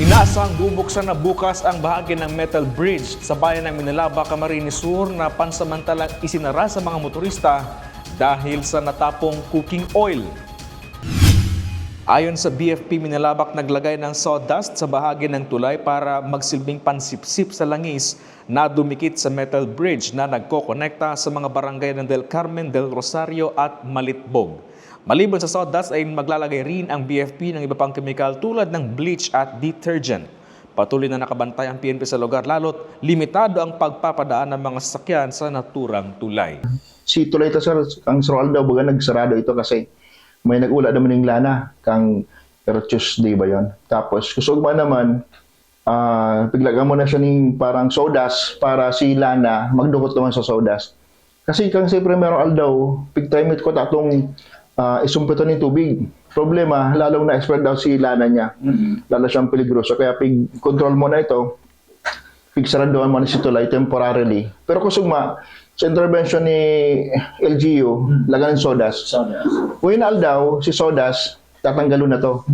Inasang bubuksan na bukas ang bahagi ng metal bridge sa bayan ng Minalaba, Camarines Sur na pansamantalang isinara sa mga motorista dahil sa natapong cooking oil. Ayon sa BFP Minalabak, naglagay ng sawdust sa bahagi ng tulay para magsilbing pansipsip sa langis na dumikit sa metal bridge na nagkokonekta sa mga barangay ng Del Carmen, Del Rosario at Malitbog. Maliban sa sawdust ay maglalagay rin ang BFP ng iba pang kemikal tulad ng bleach at detergent. Patuloy na nakabantay ang PNP sa lugar lalo't limitado ang pagpapadaan ng mga sasakyan sa naturang tulay. Si tulay ito, sir, ang Sir Aldo, baga nagsarado ito kasi may nag-ula naman ng lana kang Tuesday ba yon. Tapos kusog ba naman, piglagan mo na siya ng parang sawdust para si lana magdukot naman sa sawdust. Kasi kang si Primero Aldo, pig-time ko tatong isumpito ng tubig. Problema, lalong na-expert daw si lana niya. Lalo siyang peligroso. Kaya pig-control mo na ito, pig-saraduan mo na si tulay temporarily. Pero kusog sa intervention ni LGU, lagan ng sawdust. When aldaw, si sawdust, tatanggalo na to.